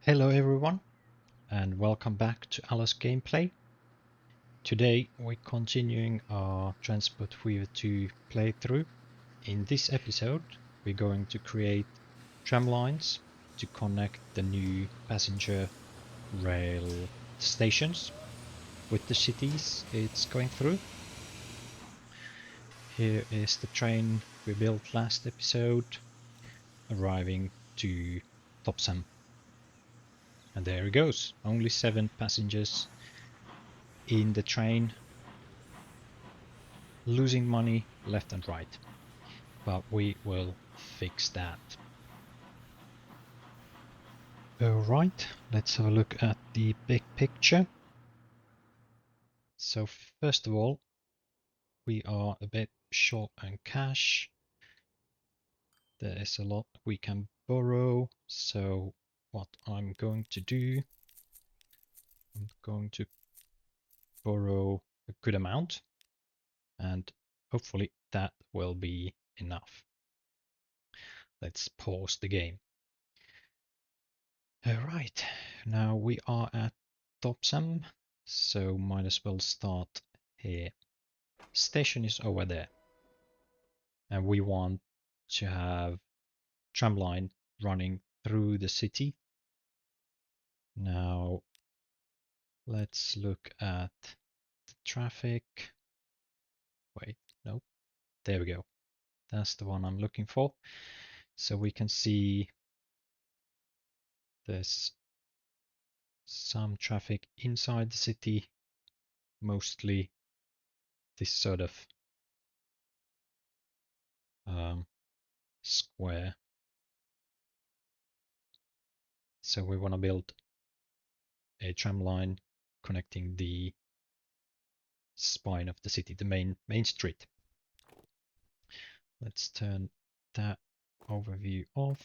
Hello everyone, and welcome back to Alos gameplay. Today we're continuing our Transport Fever 2 playthrough. In this episode we're going to create tramlines to connect the new passenger rail stations with the cities it's going through. Here is the train we built last episode, arriving to Topsam. And there it goes, only 7 passengers in the train, losing money left and right, but we will fix that. Alright, let's have a look at the big picture. So first of all, we are a bit short on cash. There is a lot we can borrow, so what I'm going to do, I'm going to borrow a good amount, and hopefully that will be enough. Let's pause the game. Alright, now we are at Topsam, so might as well start here. Station is over there, and we want to have tramline running through the city. Now let's look at the traffic. Wait, nope, there we go. That's the one I'm looking for. So we can see there's some traffic inside the city, mostly this sort of square. So we want to build a tram line connecting the spine of the city, the main street. Let's turn that overview off.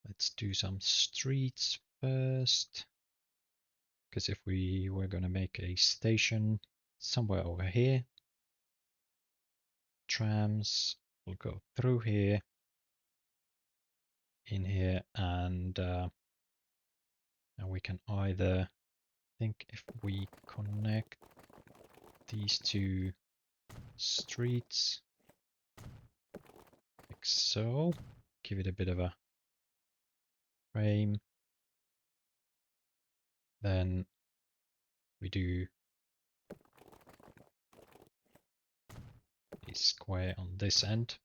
Let's do some streets first, because if we were going to make a station somewhere over here, trams will go through here, in here, and we can either, I think if we connect these two streets like so, give it a bit of a frame, then we do a square on this end,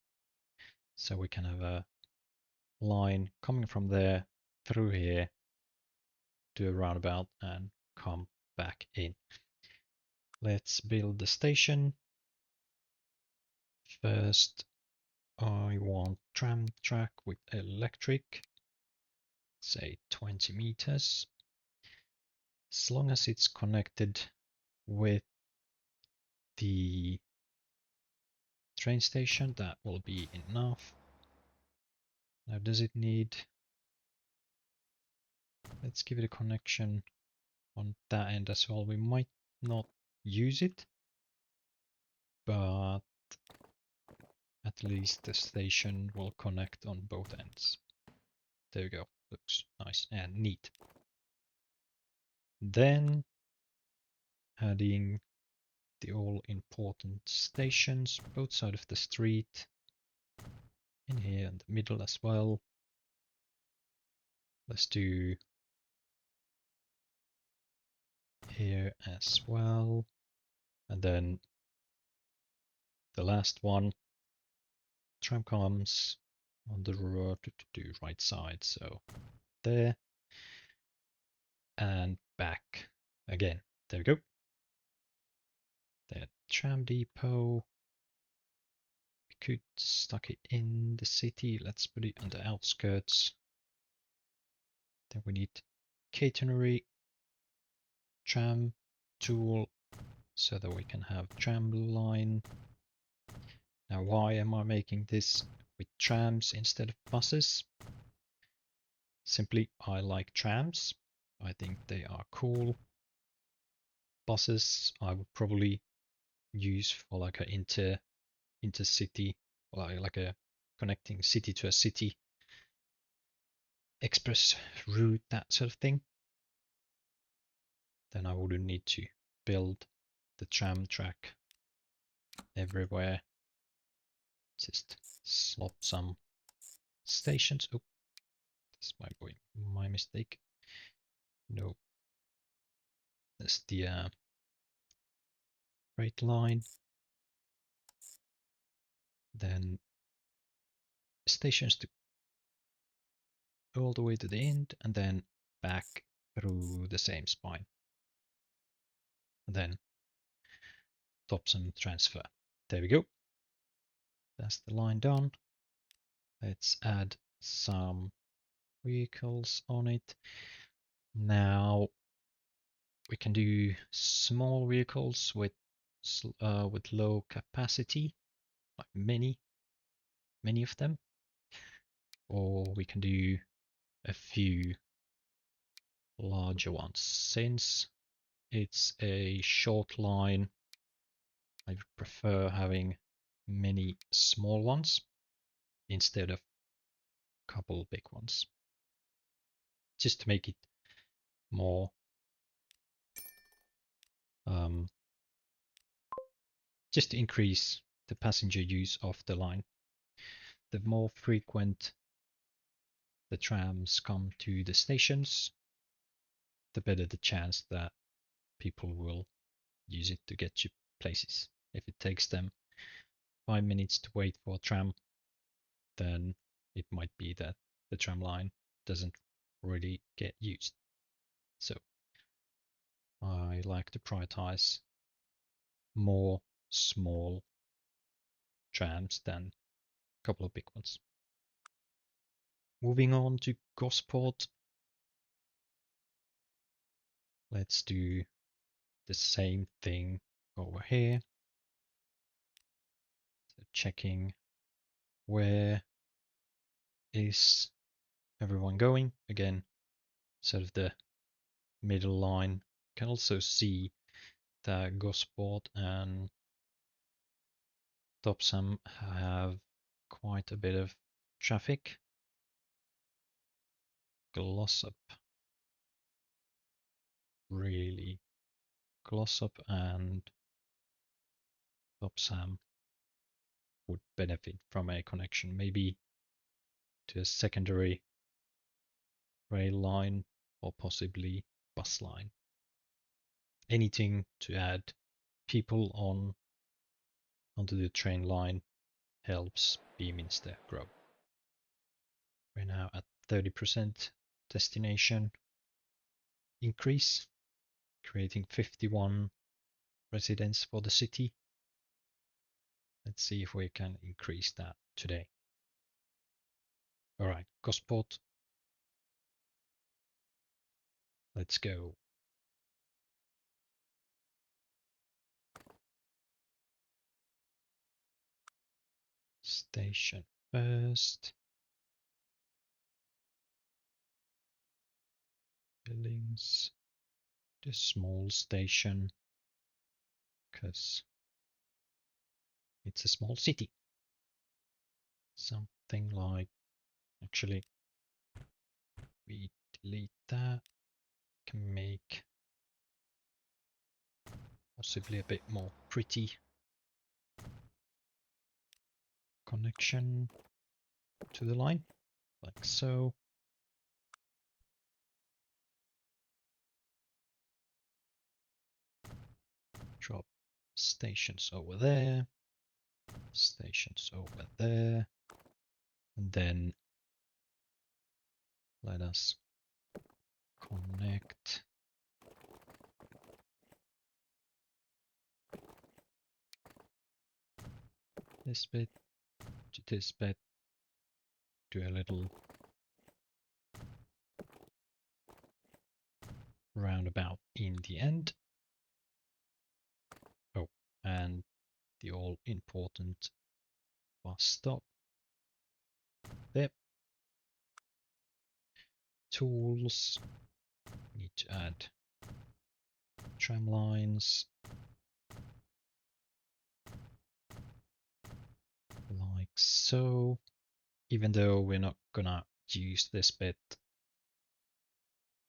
so we can have a line coming from there through here, do a roundabout and come back in. Let's build the station. First I want tram track with electric, say 20 meters. As long as it's connected with the train station, that will be enough. Now does it need, let's give it a connection on that end as well. We might not use it, but at least the station will connect on both ends. There we go, looks nice and neat. Then adding the all important stations both sides of the street, in here in the middle as well. Let's do here as well, and then the last one, tram comes on the road to right side, so there and back again. There we go. The tram depot, we could stuck it in the city. Let's put it on the outskirts. Then we need catenary tram tool so that we can have tram line. Now why am I making this with trams instead of buses? Simply, I like trams. I think they are cool. Buses I would probably use for like a intercity, like a connecting city to a city express route, that sort of thing, then I wouldn't need to build the tram track everywhere. Just slot some stations. Oh, this might be my mistake. No, that's the straight line. Then stations to all the way to the end and then back through the same spine. And then Topsom transfer. There we go. That's the line done. Let's add some vehicles on it. Now we can do small vehicles with low capacity, like many of them, or we can do a few larger ones. Since it's a short line, I prefer having many small ones instead of a couple big ones, just to make it more just to increase the passenger use of the line. The more frequent the trams come to the stations, the better the chance that people will use it to get to places. If it takes them 5 minutes to wait for a tram, then it might be that the tram line doesn't really get used. So I like to prioritize more small trams than a couple of big ones. Moving on to Gosport. Let's do the same thing over here. So checking where is everyone going. Again, sort of the middle line. You can also see that Gosport and Topsam have quite a bit of traffic. Glossop, really. Glossop and Topsam would benefit from a connection, maybe to a secondary rail line or possibly bus line. Anything to add people onto the train line helps Beaminster grow. We're now at 30% destination increase, creating 51 residents for the city. Let's see if we can increase that today. All right, Gosport. Let's go. Station first. Buildings. The small station, because it's a small city. Something like, actually, we delete that. Can make possibly a bit more pretty connection to the line, like so. Drop stations over there, stations over there, and then let us connect this bit to this bit, do a little roundabout in the end. Oh, and the all important bus stop there. Tools, need to add tram lines like so. Even though we're not gonna use this bit,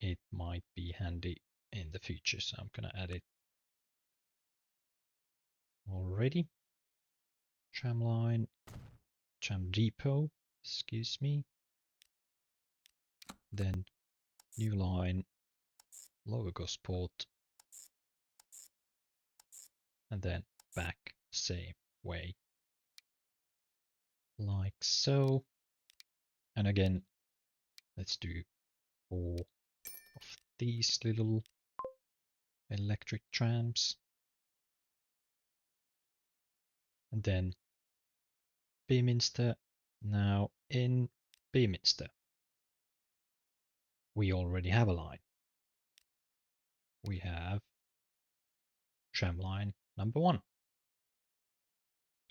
it might be handy in the future, so I'm gonna add it already. Tramline, tram depot, excuse me. Then new line, lower Gosport, and then back same way, like so. And again, let's do 4 of these little electric trams. And then Beaminster. Now in Beaminster, we already have a line. We have tram line number 1.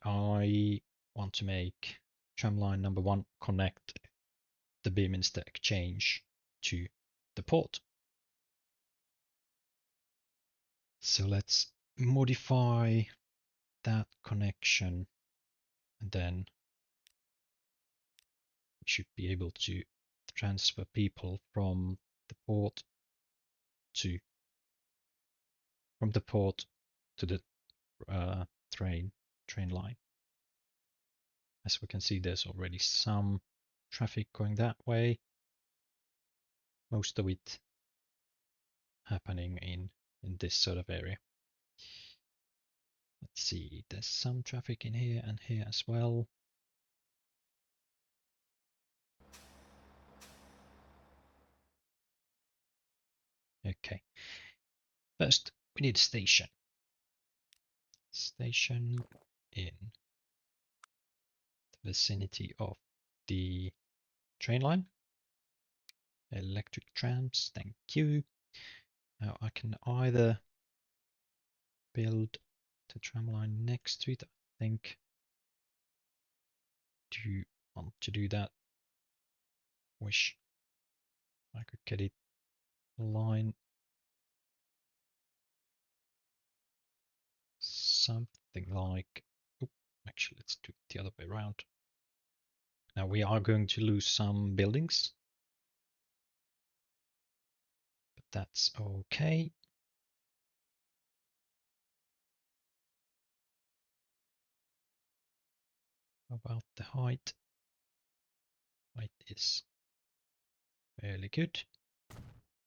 I want to make tramline number 1 connect the Beaminster exchange to the port. So let's modify that connection, and then we should be able to transfer people from the port to the train line. As we can see, there's already some traffic going that way. Most of it happening in this sort of area. Let's see, there's some traffic in here and here as well. Okay. First, we need a station. Station in the vicinity of the train line. Electric trams, thank you. Now I can either build the tram line next to it. I think do want to do that. Wish I could get it line something like, oh, actually let's do it the other way around. Now we are going to lose some buildings, but that's okay. How about the height? Height is fairly good.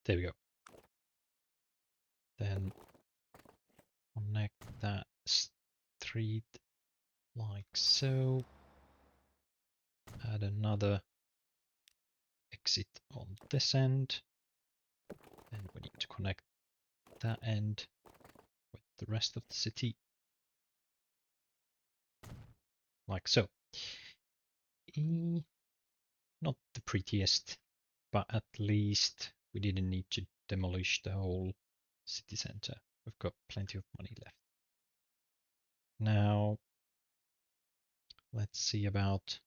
There we go. Then connect that street like so. Add another exit on this end. Then we need to connect that end with the rest of the city. Like so. Not the prettiest, but at least we didn't need to demolish the whole city center. We've got plenty of money left. Now, let's see about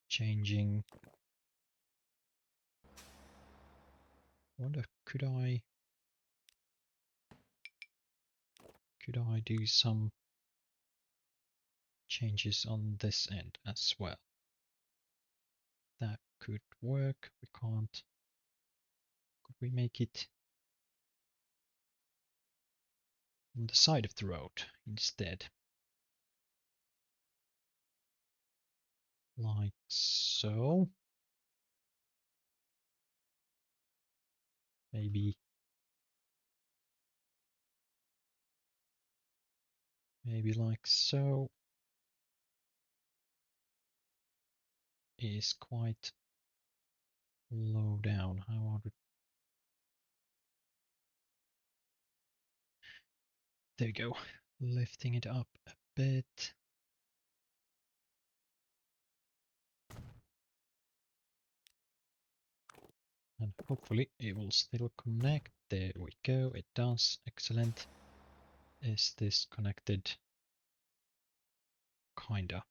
changing. I wonder, could I do some changes on this end as well? That could work. We can't. Could we make it on the side of the road instead? Like so. Maybe like so. Is quite low down. How would there we go. Lifting it up a bit. And hopefully it will still connect. There we go. It does. Excellent. Is this connected? Kinda.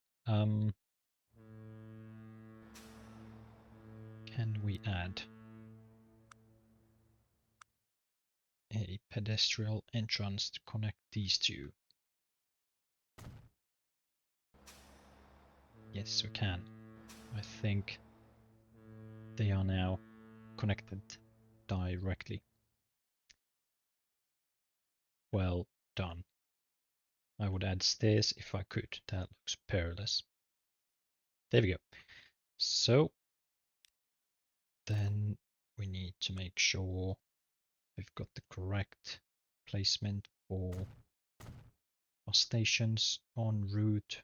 Can we add a pedestrian entrance to connect these two? Yes, we can. I think they are now connected directly. Well done. I would add stairs if I could. That looks perilous. There we go. So then we need to make sure we've got the correct placement for bus stations en route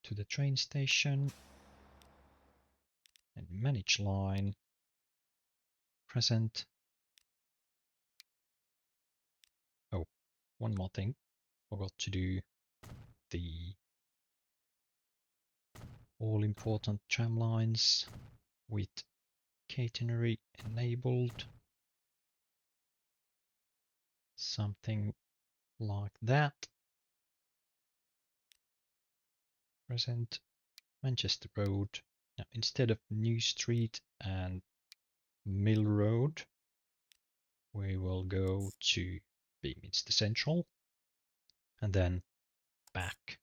to the train station. And manage line present. Oh, one more thing. Forgot to do the all important tram lines with catenary enabled. Something like that. Present Manchester Road. Now instead of New Street and Mill Road, we will go to Beaminster Central and then back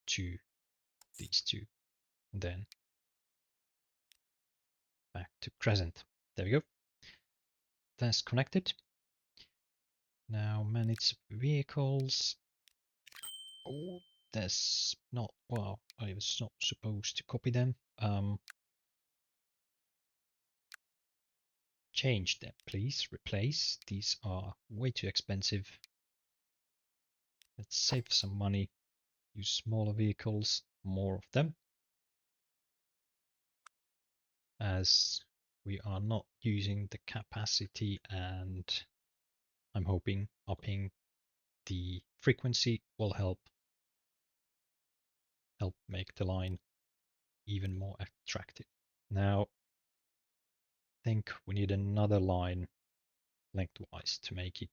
to these two, and then back to Crescent. There we go. That's connected. Now manage vehicles. Oh, that's not, well, I was not supposed to copy them. Change them, please. Replace. These are way too expensive. Let's save some money. Use smaller vehicles, more of them. As we are not using the capacity, and I'm hoping upping the frequency will help make the line even more attractive. Now, I think we need another line lengthwise to make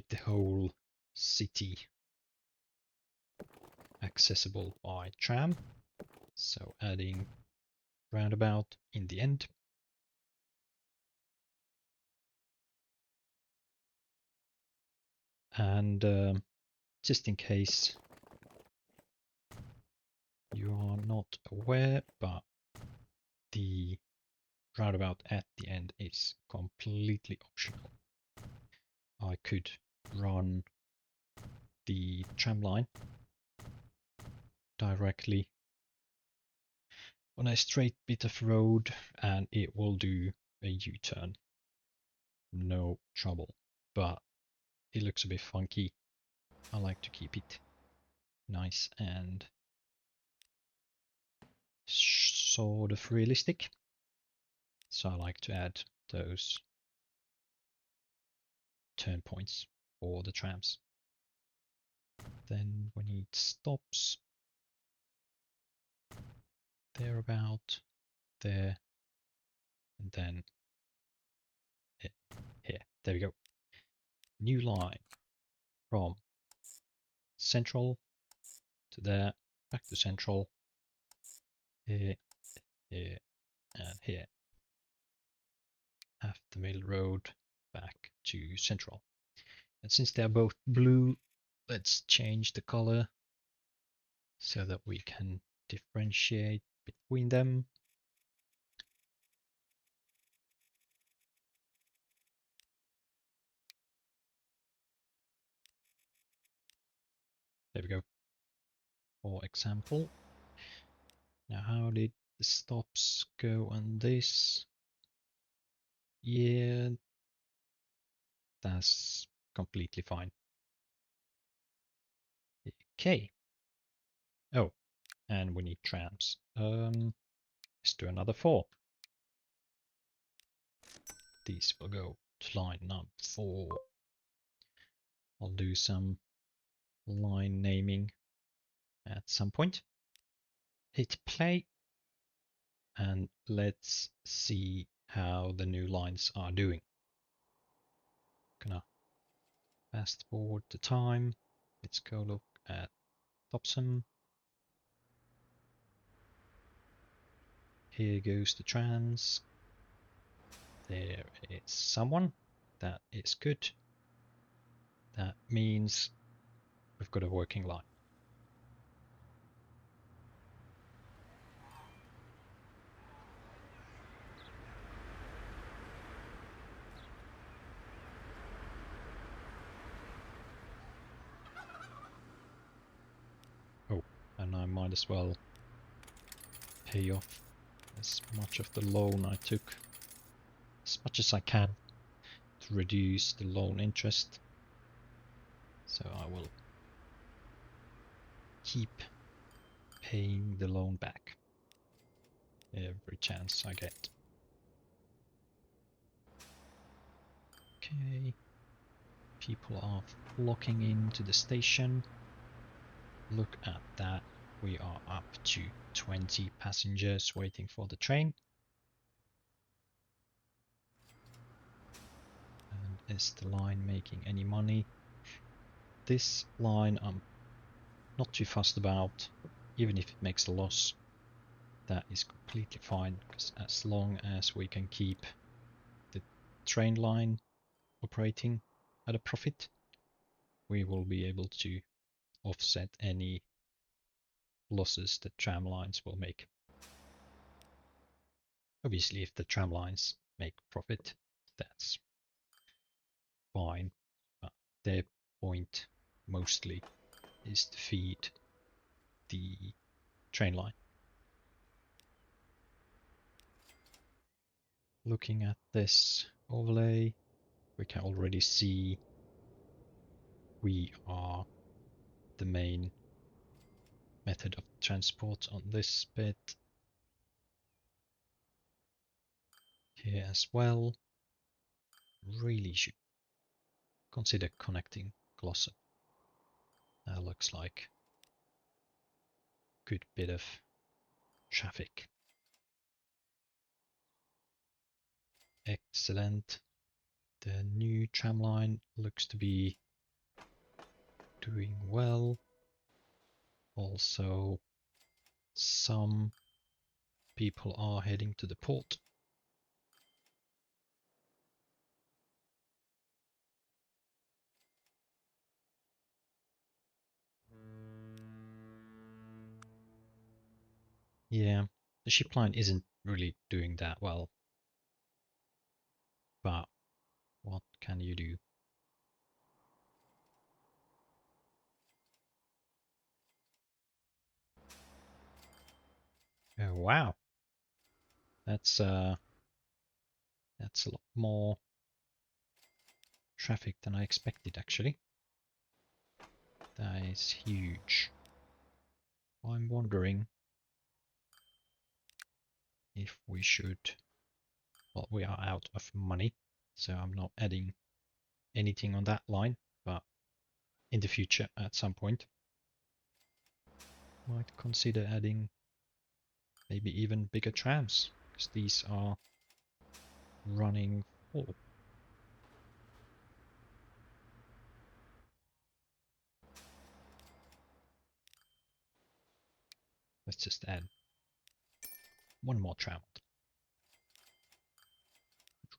the whole city accessible by tram. So adding roundabout in the end. And just in case you are not aware, but the roundabout at the end is completely optional. I could run the tram line directly on a straight bit of road and it will do a U-turn. No trouble. But it looks a bit funky. I like to keep it nice and sort of realistic. So I like to add those turn points for the trams. Then we need stops. There about there, and then here. There we go. New line from central to there, back to central, here, here, and here. After Mill Road, back to central. And since they're both blue, let's change the color so that we can differentiate between them. There we go. For example, now how did the stops go on this? Yeah, that's completely fine. Okay. Oh, and we need trams. Let's do another 4. These will go to line number 4. I'll do some line naming at some point. Hit play and let's see how the new lines are doing. Gonna fast forward the time. Let's go look at Topsum. Here goes the trans. There is someone. That is good. That means we've got a working line. and I might as well pay off as much of the loan I took, as much as I can, to reduce the loan interest. So I will keep paying the loan back every chance I get. Okay, people are flocking into the station. Look at that, we are up to 20 passengers waiting for the train. And is the line making any money? This line I'm not too fussed about, even if it makes a loss. That is completely fine, because as long as we can keep the train line operating at a profit, we will be able to offset any losses that tram lines will make. Obviously, if the tram lines make profit, that's fine, but their point mostly is to feed the train line. Looking at this overlay, we can already see we are the main method of transport on this bit. Here as well, really should consider connecting Glossop. That looks like a good bit of traffic. Excellent. The new tram line looks to be doing well. Also, some people are heading to the port. Yeah, the ship line isn't really doing that well, but what can you do? Oh wow, that's a lot more traffic than I expected actually. That is huge. I'm wondering if we should. Well, we are out of money, so I'm not adding anything on that line, but in the future at some point might consider adding maybe even bigger trams, because these are running full. Let's just add one more tram.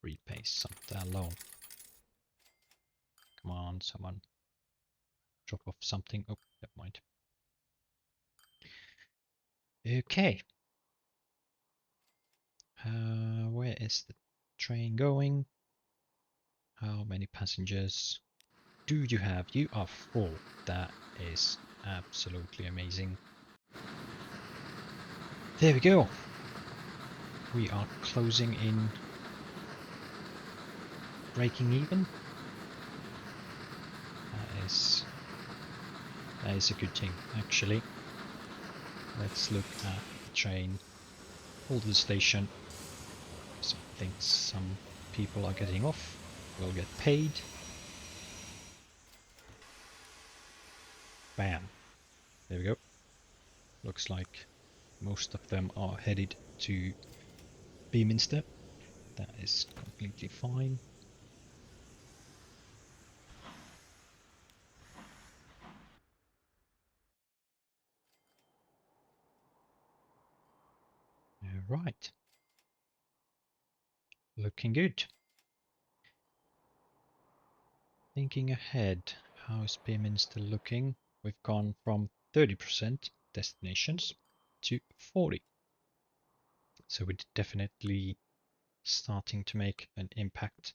Repay some of that loan. Come on, someone drop off something. Oh, never mind. Okay. Where is the train going? How many passengers do you have? You are full. That is absolutely amazing. There we go. We are closing in, breaking even. That is a good thing, actually. Let's look at the train. Hold the station. So I think some people are getting off. Will get paid. Bam. There we go. Looks like most of them are headed to Beaminster. That is completely fine. Right. Looking good. Thinking ahead, how is Beaminster looking? We've gone from 30% destinations to 40. So we're definitely starting to make an impact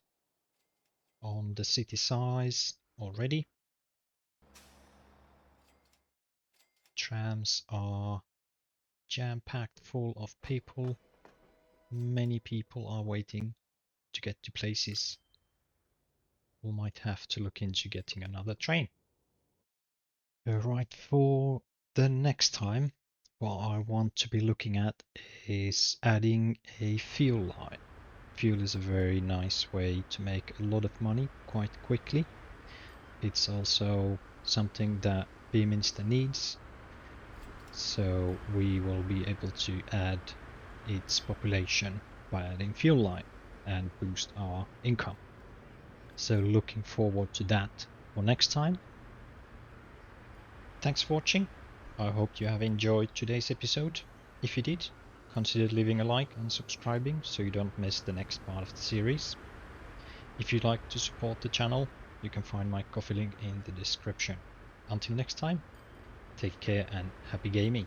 on the city size already. trams are jam-packed full of people. Many people are waiting to get to places. We might have to look into getting another train. Right, for the next time, what I want to be looking at is adding a fuel line. Fuel is a very nice way to make a lot of money quite quickly. It's also something that Beaminster needs, so we will be able to add its population by adding fuel line and boost our income. So looking forward to that for next time. Thanks for watching. I hope you have enjoyed today's episode. If you did, consider leaving a like and subscribing so you don't miss the next part of the series. If you'd like to support the channel, you can find my Ko-fi link in the description. Until next time, take care and happy gaming.